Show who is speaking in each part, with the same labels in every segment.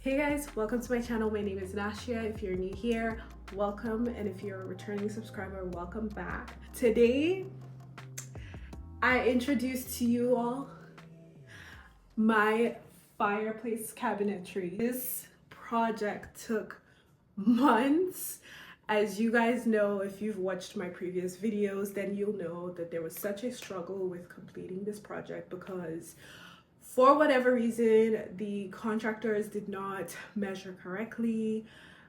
Speaker 1: Hey guys, welcome to my channel. My name is Nashia. If you're new here, welcome, and if you're a returning subscriber, welcome back. Today I introduce to you all my fireplace cabinetry. This project took months. As you guys know, if you've watched my previous videos, then you'll know that there was such a struggle with completing this project because for whatever reason, the contractors did not measure correctly.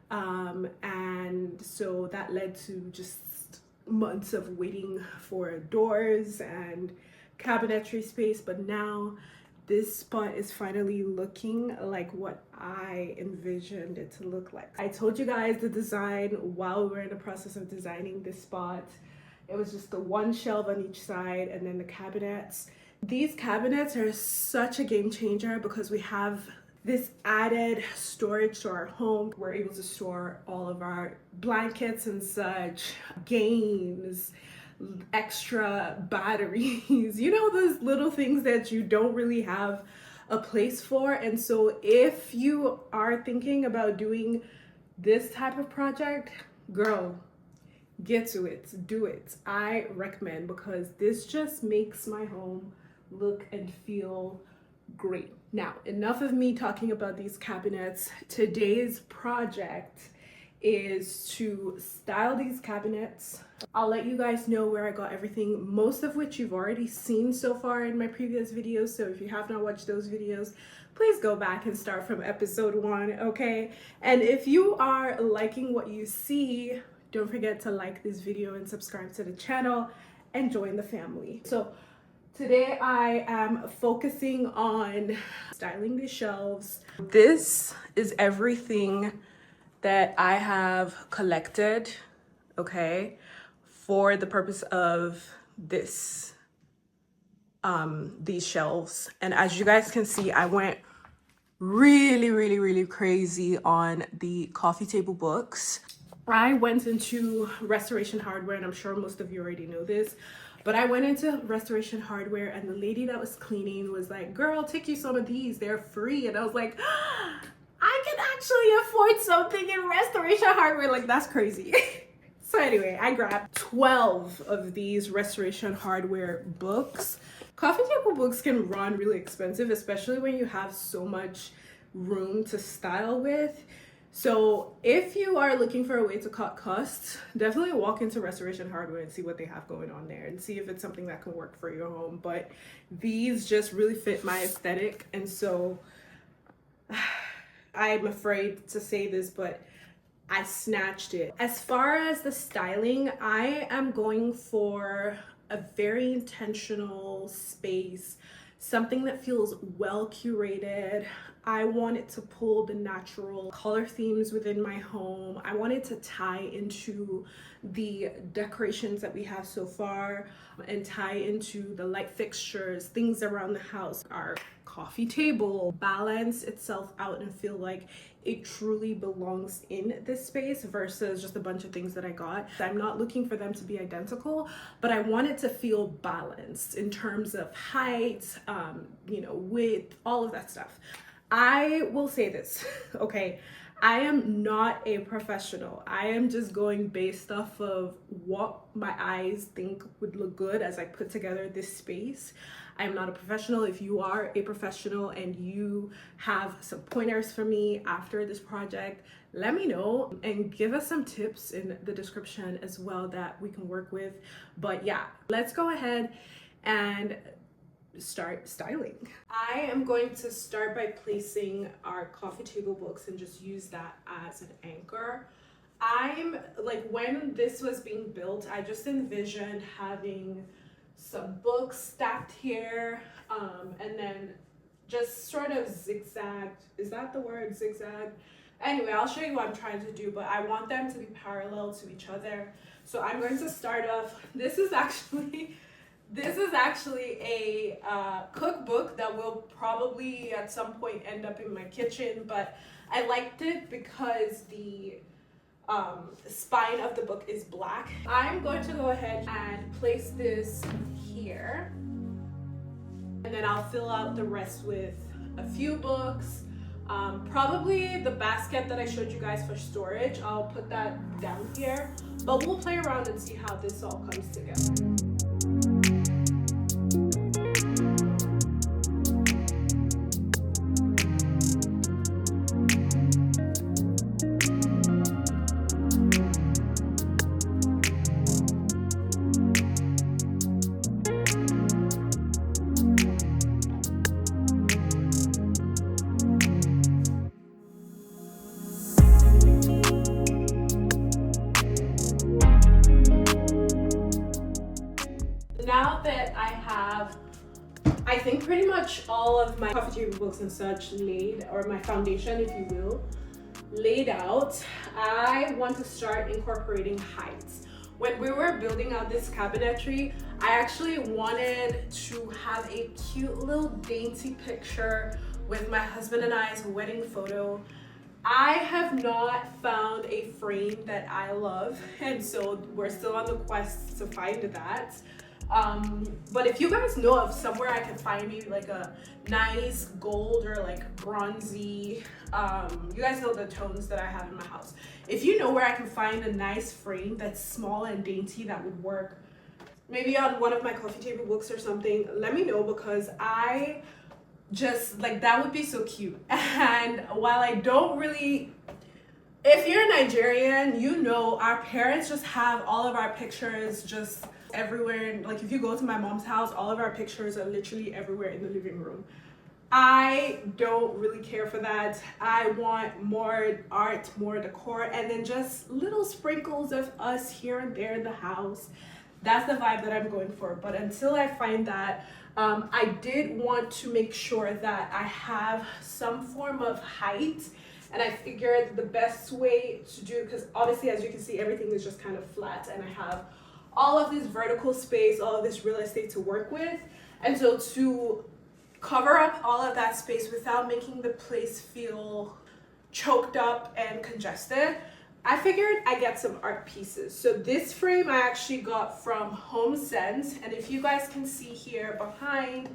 Speaker 1: And so that led to just months of waiting for doors and cabinetry space. But now this spot is finally looking like what I envisioned it to look like. I told you guys the design while we were in the process of designing this spot. It was just the one shelf on each side and then the cabinets. These cabinets are such a game changer because we have this added storage to our home. We're able to store all of our blankets and such, games, extra batteries, you know, those little things that you don't really have a place for. And so if you are thinking about doing this type of project, girl, get to it, do it. I recommend, because this just makes my home look and feel great. Now, enough of me talking about these cabinets. Today's project is to style these cabinets. I'll let you guys know where I got everything, most of which you've already seen so far in my previous videos. So if you have not watched those videos, please go back and start from episode 1, okay? And if you are liking what you see, don't forget to like this video and subscribe to the channel and join the family. So today I am focusing on styling the shelves. This is everything that I have collected, okay, for the purpose of this, these shelves. And as you guys can see, I went really crazy on the coffee table books. I went into Restoration Hardware, and I'm sure most of you already know this, but I went into Restoration Hardware and the lady that was cleaning was like, girl, take you some of these, they're free. And I was like, I can actually afford something in Restoration Hardware. Like, that's crazy. So anyway, I grabbed 12 of these Restoration Hardware books. Coffee table books can run really expensive, especially when you have so much room to style with. So if you are looking for a way to cut costs, definitely walk into Restoration Hardware and see what they have going on there and see if it's something that can work for your home. But these just really fit my aesthetic, and so I'm afraid to say this, but I snatched it. As far as the styling, I am going for a very intentional space, something that feels well curated. I wanted to pull the natural color themes within my home. I wanted to tie into the decorations that we have so far and tie into the light fixtures, things around the house, our coffee table, balance itself out and feel like it truly belongs in this space versus just a bunch of things that I got. I'm not looking for them to be identical, but I want it to feel balanced in terms of height, you know, width, all of that stuff. I will say this, okay? I am not a professional. I am just going based off of what my eyes think would look good as I put together this space. I'm not a professional. If you are a professional and you have some pointers for me after this project, let me know and give us some tips in the description as well that we can work with. But yeah, let's go ahead and start styling. I am going to start by placing our coffee table books and just use that as an anchor. I'm like, when this was being built, I just envisioned having some books stacked here, and then just sort of zigzag. Is that the word, zigzag? Anyway, I'll show you what I'm trying to do, but I want them to be parallel to each other. So I'm going to start off. This is actually a cookbook that will probably at some point end up in my kitchen, but I liked it because the spine of the book is black. I'm going to go ahead and place this here, and then I'll fill out the rest with a few books, Probably the basket that I showed you guys for storage, I'll put that down here, but we'll play around and see how this all comes together. Now that I have, I think pretty much all of my coffee table books and such laid, or my foundation if you will, laid out, I want to start incorporating heights. When we were building out this cabinetry, I actually wanted to have a cute little dainty picture with my husband and I's wedding photo. I have not found a frame that I love, and so we're still on the quest to find that. But if you guys know of somewhere I can find maybe like a nice gold or like bronzy, you guys know the tones that I have in my house. If you know where I can find a nice frame that's small and dainty that would work, maybe on one of my coffee table books or something, let me know, because I just like, that would be so cute. And while I don't really, if you're Nigerian, you know our parents just have all of our pictures just everywhere. Like if you go to my mom's house, all of our pictures are literally everywhere in the living room. I don't really care for that. I want more art, more decor, and then just little sprinkles of us here and there in the house. That's the vibe that I'm going for. But until I find that, I did want to make sure that I have some form of height. And I figured the best way to do, because obviously as you can see, everything is just kind of flat, and I have all of this vertical space, all of this real estate to work with. And so to cover up all of that space without making the place feel choked up and congested, I figured I get some art pieces. So this frame I actually got from Home Sense, and if you guys can see here behind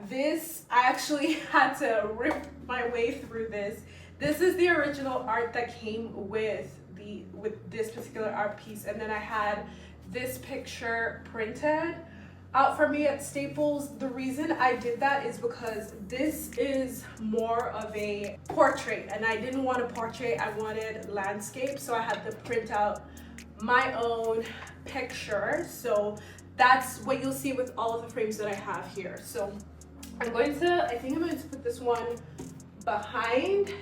Speaker 1: this, I actually had to rip my way through this. This is the original art that came with this particular art piece, and then I had this picture printed out for me at Staples. The reason I did that is because this is more of a portrait, and I didn't want a portrait, I wanted landscape, so I had to print out my own picture. So that's what you'll see with all of the frames that I have here. So I think I'm going to put this one behind.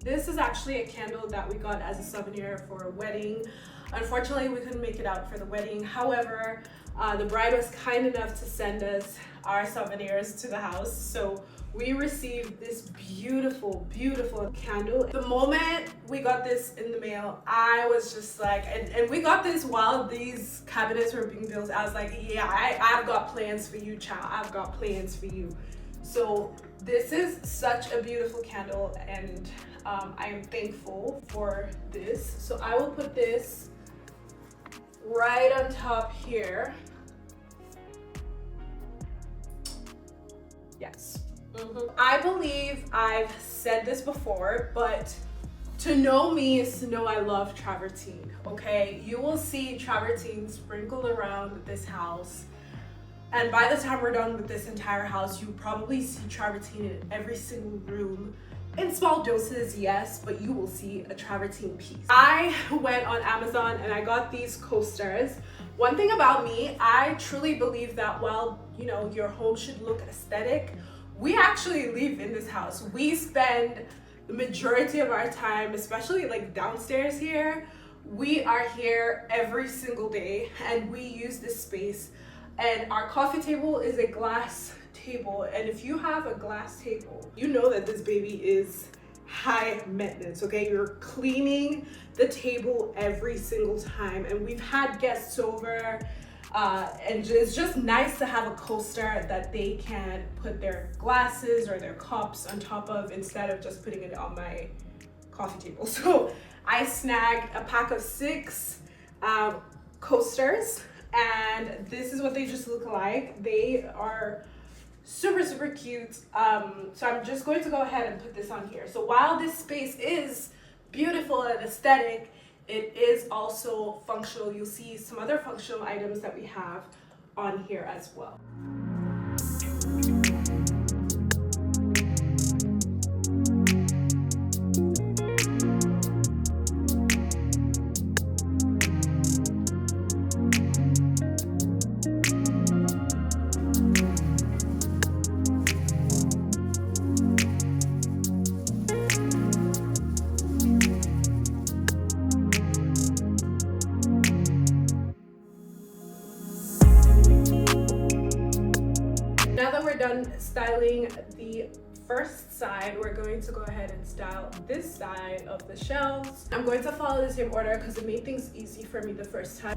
Speaker 1: This is actually a candle that we got as a souvenir for a wedding. Unfortunately, we couldn't make it out for the wedding. However, the bride was kind enough to send us our souvenirs to the house. So we received this beautiful, beautiful candle. The moment we got this in the mail, I was just like, and we got this while these cabinets were being built. I was like, yeah, I've got plans for you, child. I've got plans for you. So this is such a beautiful candle, and I am thankful for this. So I will put this right on top here. Yes. I believe I've said this before, but to know me is to know I love travertine, okay? You will see travertine sprinkled around this house. And by the time we're done with this entire house, you probably see travertine in every single room. In small doses, yes, but you will see a travertine piece. I went on Amazon and I got these coasters. One thing about me, I truly believe that while, you know, your home should look aesthetic, we actually live in this house. We spend the majority of our time, especially like downstairs here, we are here every single day and we use this space. And our coffee table is a glass table. And if you have a glass table, you know that this baby is high maintenance, okay? You're cleaning the table every single time. And we've had guests over, and it's just nice to have a coaster that they can put their glasses or their cups on top of instead of just putting it on my coffee table. So I snagged a pack of 6 coasters, and this is what they just look like. They are super cute. So I'm just going to go ahead and put this on here. So while this space is beautiful and aesthetic, it is also functional. You'll see some other functional items that we have on here as well. Now that we're done styling the first side, we're going to go ahead and style this side of the shelves. I'm going to follow the same order because it made things easy for me the first time.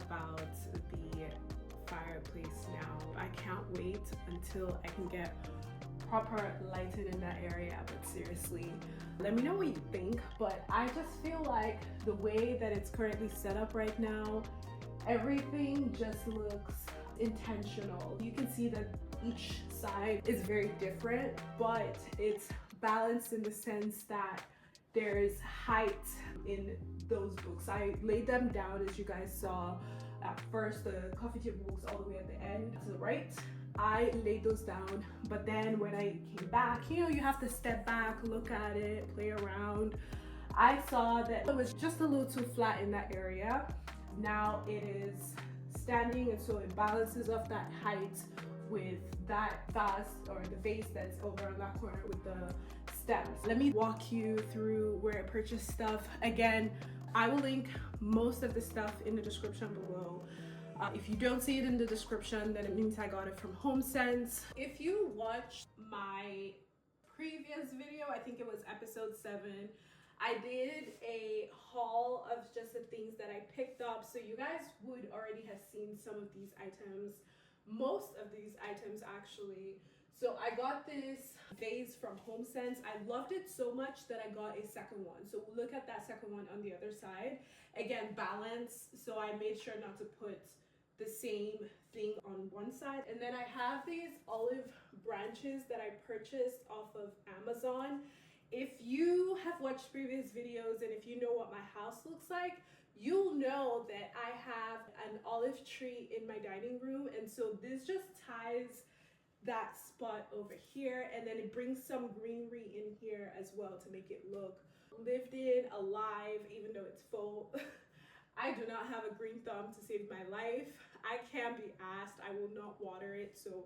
Speaker 1: About the fireplace now. I can't wait until I can get proper lighting in that area, but seriously, let me know what you think. But I just feel like the way that it's currently set up right now, everything just looks intentional. You can see that each side is very different, but it's balanced in the sense that there's height in those books. I laid them down, as you guys saw at first. The coffee table books all the way at the end to the right, I laid those down, but then when I came back, you know, you have to step back, look at it, play around. I saw that it was just a little too flat in that area. Now it is standing, and so it balances off that height with that vase or the vase that's over on that corner with the stems. Let me walk you through where I purchased stuff. Again, I will link most of the stuff in the description below. If you don't see it in the description, then it means I got it from HomeSense. If you watched my previous video, I think it was episode 7, I did a haul of just the things that I picked up. So you guys would already have seen some of these items, most of these items actually. So I got this vase from HomeSense. I loved it so much that I got a second one. So look at that second one on the other side. Again, balance. So I made sure not to put the same thing on one side. And then I have these olive branches that I purchased off of Amazon. If you have watched previous videos and if you know what my house looks like, you'll know that I have an olive tree in my dining room. And so this just ties that spot over here, and then it brings some greenery in here as well to make it look lived in, alive, even though it's full. I do not have a green thumb to save my life. I can be asked. I will not water it, so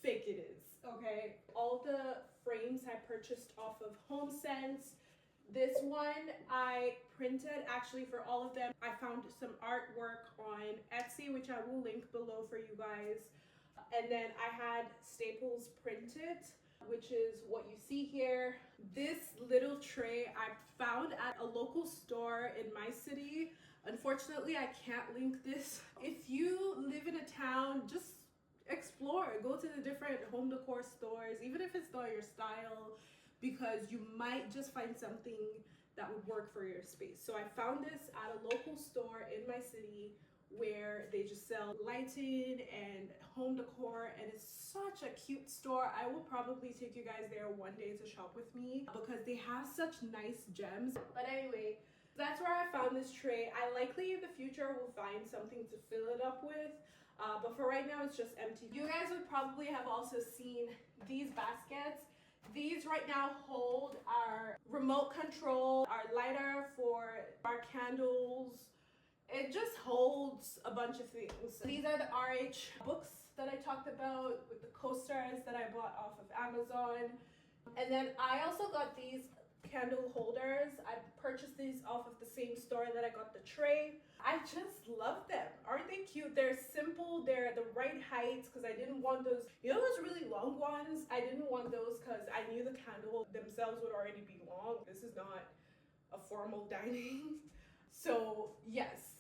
Speaker 1: fake it is, okay? All the frames I purchased off of HomeSense. This one I printed actually for all of them. I found some artwork on Etsy, which I will link below for you guys. And then I had staples printed, which is what you see here. This little tray I found at a local store in my city. Unfortunately, I can't link this. If you live in a town, just explore, go to the different home decor stores, even if it's not your style, because you might just find something that would work for your space. So I found this at a local store in my city where they just sell lighting and home decor, and it's such a cute store. I will probably take you guys there one day to shop with me because they have such nice gems. But anyway, that's where I found this tray. I likely in the future will find something to fill it up with, but for right now it's just empty. You guys would probably have also seen these baskets. These right now hold our remote control, our lighter for our candles. It just holds a bunch of things. These are the RH books that I talked about with the coasters that I bought off of Amazon. And then I also got these candle holders. I purchased these off of the same store that I got the tray. I just love them. Aren't they cute? They're simple. They're the right height because I didn't want those, you know, those really long ones? I didn't want those because I knew the candle themselves would already be long. This is not a formal dining. So yes,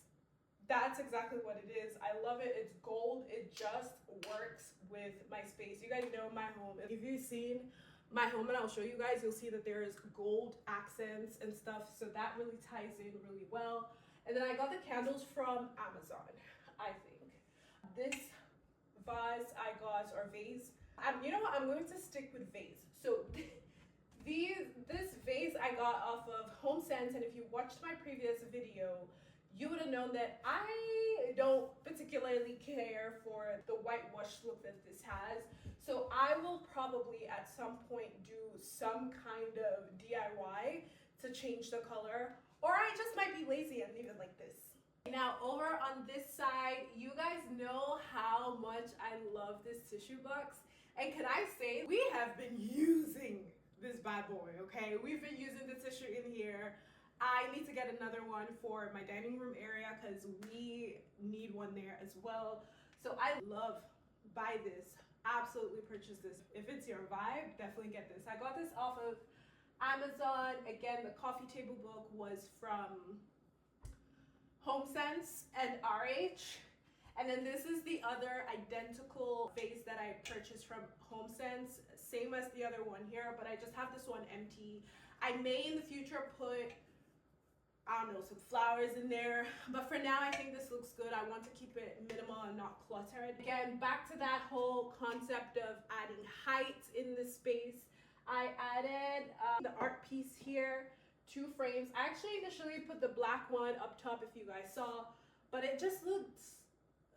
Speaker 1: that's exactly what it is. I love it. It's gold. It just works with my space. You guys know my home. If you've seen my home, and I'll show you guys, you'll see that there is gold accents and stuff. So that really ties in really well. And then I got the candles from Amazon, I think. This vase I got, or vase. You know what? I'm going to stick with vase. So this vase I got off of HomeSense, and if you watched my previous video, you would have known that I don't particularly care for the whitewash look that this has. So I will probably at some point do some kind of DIY to change the color, or I just might be lazy and leave it like this. Now over on this side, you guys know how much I love this tissue box. And can I say, we have been using this bad boy, okay? We've been using the tissue in here. I need to get another one for my dining room area because we need one there as well. So I love, buy this, absolutely purchase this. If it's your vibe, definitely get this. I got this off of Amazon. Again, the coffee table book was from HomeSense and RH. And then this is the other identical vase that I purchased from HomeSense, same as the other one here, but I just have this one empty. I may in the future put, I don't know, some flowers in there, but for now I think this looks good. I want to keep it minimal and not cluttered. Again, back to that whole concept of adding height in the space. I added the art piece here, 2 frames. I actually initially put the black one up top if you guys saw, but it just looked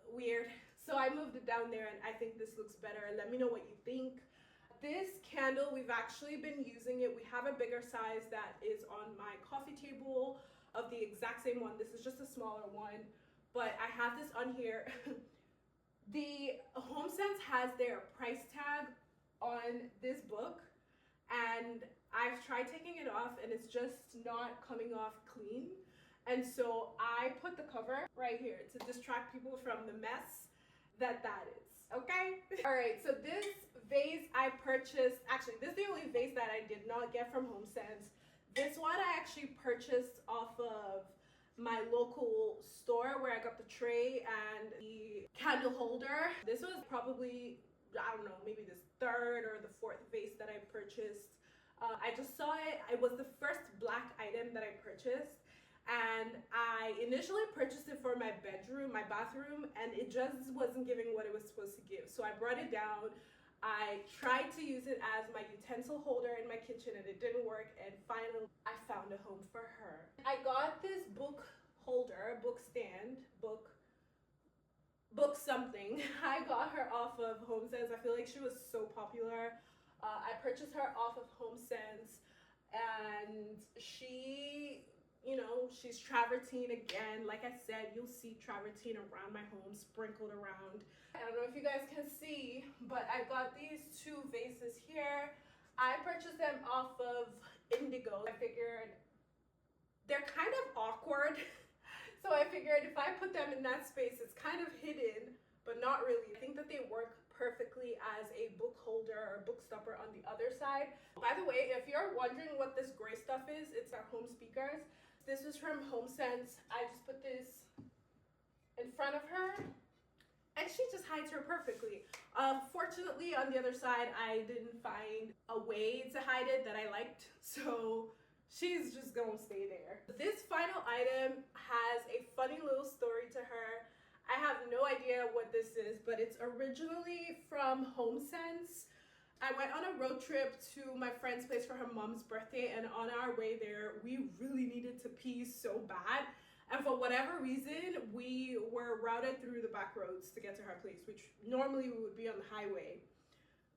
Speaker 1: weird. So I moved it down there and I think this looks better. Let me know what you think. This candle, we've actually been using it. We have a bigger size that is on my coffee table of the exact same one. This is just a smaller one, but I have this on here. The HomeSense has their price tag on this book, and I've tried taking it off and it's just not coming off clean. And so I put the cover right here to distract people from the mess that is, okay? All right, so this vase I purchased, actually this is the only vase that I did not get from HomeSense. This one I actually purchased off of my local store where I got the tray and the candle holder. This was probably, I don't know, maybe this third or the fourth vase that I purchased. I just saw it. It was the first black item that I purchased. And I initially purchased it for my bedroom, my bathroom, and it just wasn't giving what it was supposed to give. So I brought it down. I tried to use it as my utensil holder in my kitchen and it didn't work, and finally I found a home for her. I got this book holder, book stand, book something. I got her off of HomeSense. I feel like she was so popular. I purchased her off of HomeSense, and she, you know, she's travertine again. Like I said, you'll see travertine around my home, sprinkled around. I don't know if you guys can see, but I got these two vases here. I purchased them off of Indigo. I figured they're kind of awkward. So I figured if I put them in that space, it's kind of hidden, but not really. I think that they work perfectly as a book holder or book stopper on the other side. By the way, if you're wondering what this gray stuff is, it's our home speakers. This is from HomeSense. I just put this in front of her and she just hides her perfectly. Fortunately, on the other side, I didn't find a way to hide it that I liked, so she's just gonna stay there. This final item has a funny little story to her. I have no idea what this is, but it's originally from HomeSense. I went on a road trip to my friend's place for her mom's birthday, and on our way there, we really needed to pee so bad. And for whatever reason, we were routed through the back roads to get to her place, which normally we would be on the highway.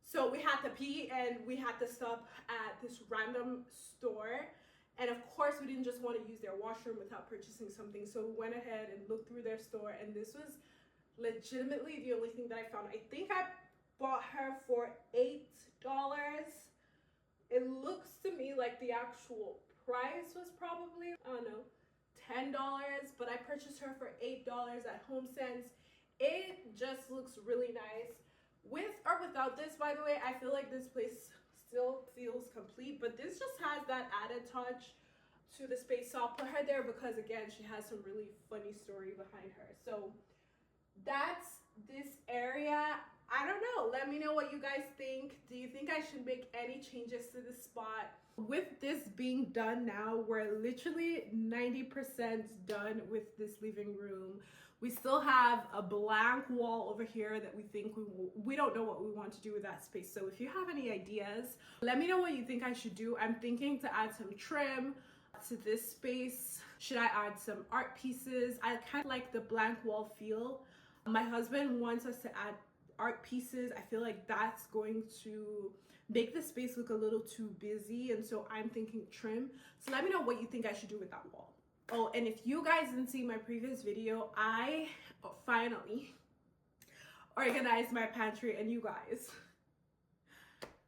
Speaker 1: So we had to pee and we had to stop at this random store. And of course, we didn't just want to use their washroom without purchasing something. So we went ahead and looked through their store, and this was legitimately the only thing that I found. I think I bought her for $8. It looks to me like the actual price was probably, I don't know, $10, but I purchased her for $8 at HomeSense. It just looks really nice. With or without this, by the way, I feel like this place still feels complete, but this just has that added touch to the space. So I'll put her there because, again, she has some really funny story behind her. So that's this area. I don't know. Let me know what you guys think. Do you think I should make any changes to this spot? With this being done now, we're literally 90% done with this living room. We still have a blank wall over here that we think we don't know what we want to do with that space. So if you have any ideas, let me know what you think I should do. I'm thinking to add some trim to this space. Should I add some art pieces? I kind of like the blank wall feel. My husband wants us to add art pieces. I feel like that's going to make the space look a little too busy, and so I'm thinking trim. So let me know what you think I should do with that wall. Oh, and if you guys didn't see my previous video, I finally organized my pantry, and you guys,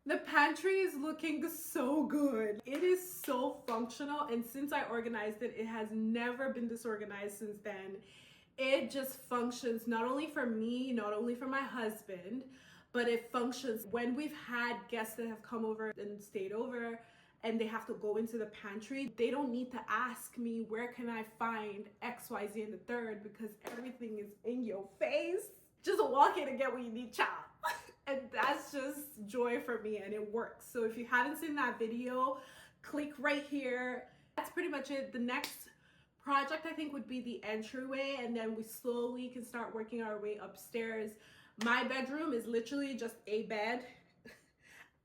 Speaker 1: the pantry is looking so good. It is so functional, and since I organized it, it has never been disorganized since then. It just functions not only for me, not only for my husband, but it functions when we've had guests that have come over and stayed over and they have to go into the pantry. They don't need to ask me, where can I find XYZ in the third, because everything is in your face. Just walk in and get what you need, child. And that's just joy for me, and it works. So if you haven't seen that video, click right here. That's pretty much it. The next project I think would be the entryway, and then we slowly can start working our way upstairs. My bedroom is literally just a bed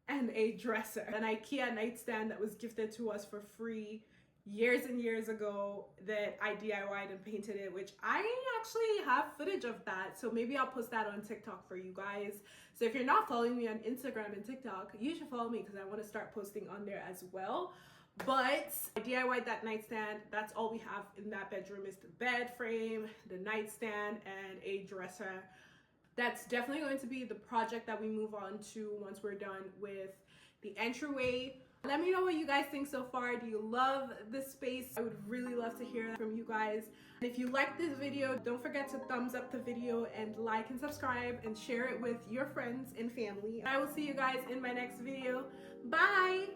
Speaker 1: and a dresser, an IKEA nightstand that was gifted to us for free years and years ago that I DIY'd and painted it, which I actually have footage of that, so maybe I'll post that on TikTok for you guys. So if you're not following me on Instagram and TikTok, you should follow me because I want to start posting on there as well. But I DIY'd that nightstand. That's all we have in that bedroom is the bed frame, the nightstand, and a dresser. That's definitely going to be the project that we move on to once we're done with the entryway. Let me know what you guys think so far. Do you love this space? I would really love to hear from you guys. And if you like this video, don't forget to thumbs up the video and like and subscribe and share it with your friends and family. I will see you guys in my next video. Bye!